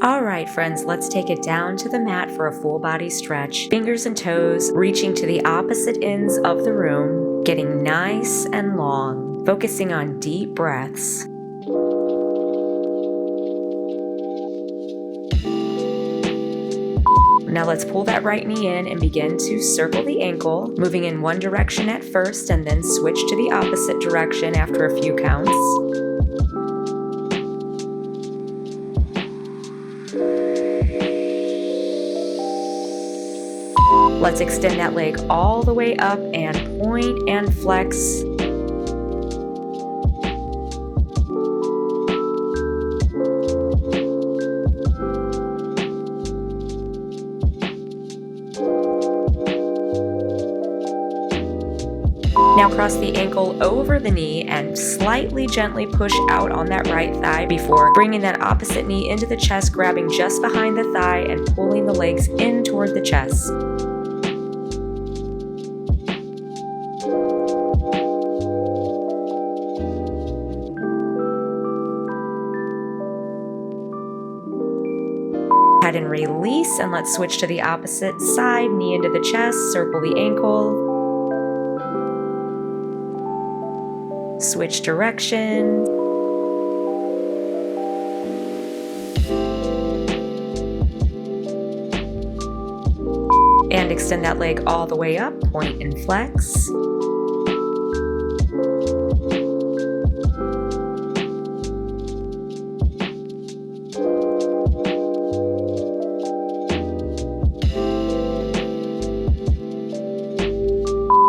All right, friends, let's take it down to the mat for a full body stretch. Fingers and toes reaching to the opposite ends of the room, getting nice and long, focusing on deep breaths. Now let's pull that right knee in and begin to circle the ankle, moving in one direction at first and then switch to the opposite direction after a few counts. Let's extend that leg all the way up and point and flex. Now cross the ankle over the knee and slightly gently push out on that right thigh before bringing that opposite knee into the chest, grabbing just behind the thigh and pulling the legs in toward the chest. Ahead and release, and let's switch to the opposite side, knee into the chest, circle the ankle. Switch direction. And extend that leg all the way up, point and flex.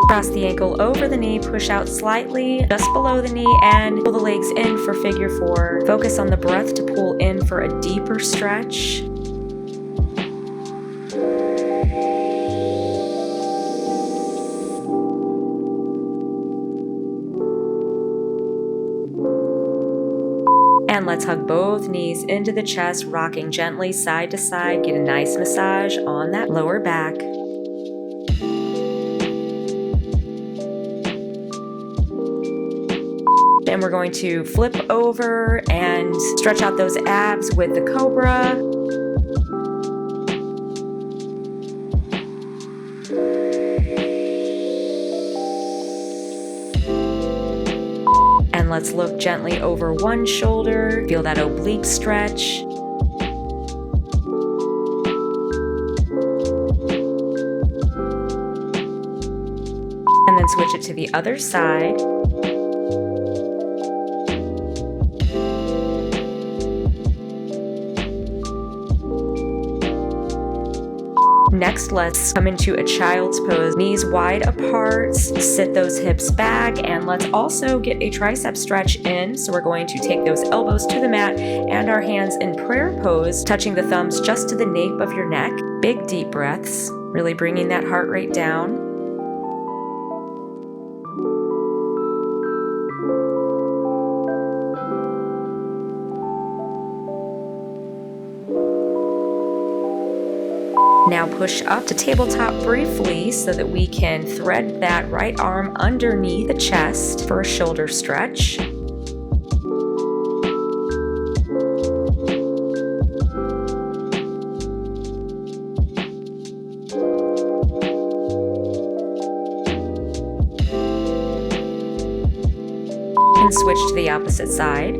Cross the ankle over the knee, push out slightly just below the knee and pull the legs in for figure four. Focus on the breath to pull in for a deeper stretch. And let's hug both knees into the chest, rocking gently side to side. Get a nice massage on that lower back. And we're going to flip over and stretch out those abs with the cobra. And let's look gently over one shoulder. Feel that oblique stretch. And then switch it to the other side. Next, let's come into a child's pose, knees wide apart, sit those hips back, and let's also get a tricep stretch in. So we're going to take those elbows to the mat and our hands in prayer pose, touching the thumbs just to the nape of your neck. Big deep breaths, really bringing that heart rate down. Now push up to tabletop briefly so that we can thread that right arm underneath the chest for a shoulder stretch. And switch to the opposite side.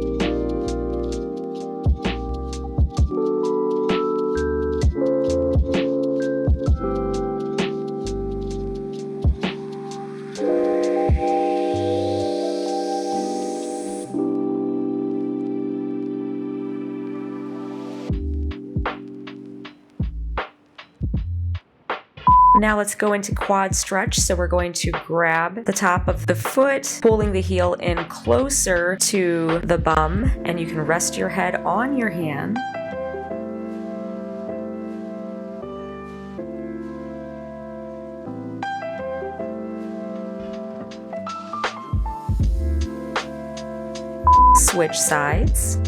Now let's go into quad stretch. So we're going to grab the top of the foot, pulling the heel in closer to the bum, and you can rest your head on your hand. Switch sides.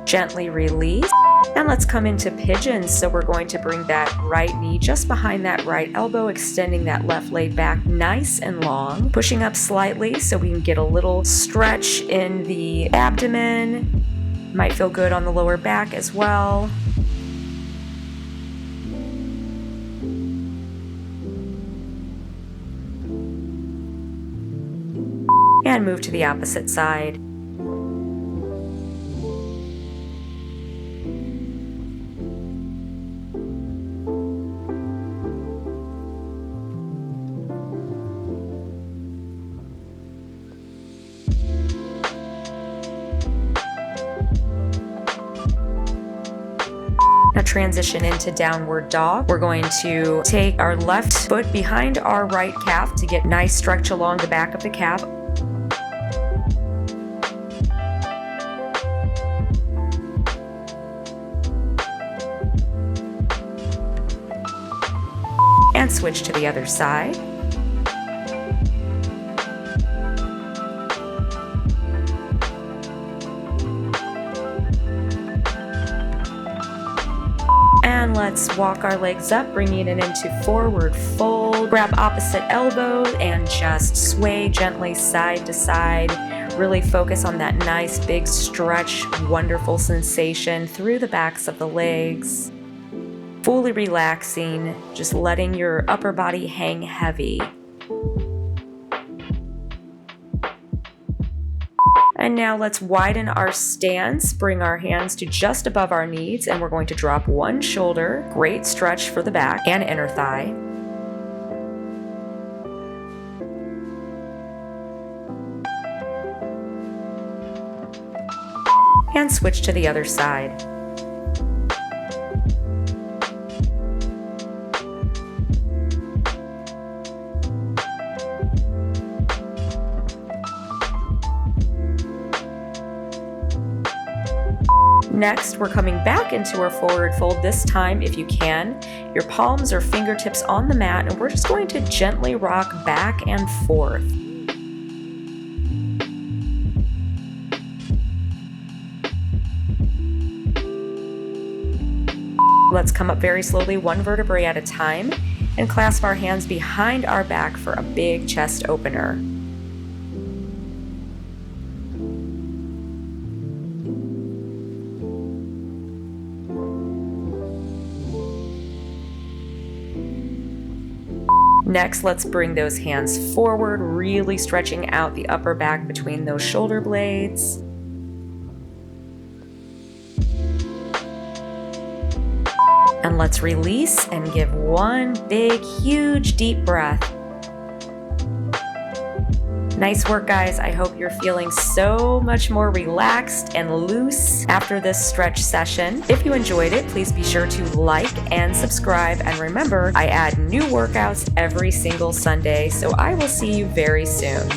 Gently release. And let's come into pigeons. So we're going to bring that right knee just behind that right elbow, extending that left leg back nice and long, pushing up slightly so we can get a little stretch in the abdomen. Might feel good on the lower back as well. And move to the opposite side. Now transition into downward dog. We're going to take our left foot behind our right calf to get nice stretch along the back of the calf. And switch to the other side. And let's walk our legs up, bringing it into forward fold. Grab opposite elbow and just sway gently side to side. Really focus on that nice big stretch, wonderful sensation through the backs of the legs. Fully relaxing, just letting your upper body hang heavy. And now let's widen our stance, bring our hands to just above our knees, and we're going to drop one shoulder. Great stretch for the back and inner thigh. And switch to the other side. Next, we're coming back into our forward fold. This time, if you can, your palms or fingertips on the mat, and we're just going to gently rock back and forth. Let's come up very slowly, one vertebrae at a time, and clasp our hands behind our back for a big chest opener. Next, let's bring those hands forward, really stretching out the upper back between those shoulder blades. And let's release and give one big, huge, deep breath. Nice work, guys. I hope you're feeling so much more relaxed and loose after this stretch session. If you enjoyed it, please be sure to like and subscribe. And remember, I add new workouts every single Sunday, so I will see you very soon.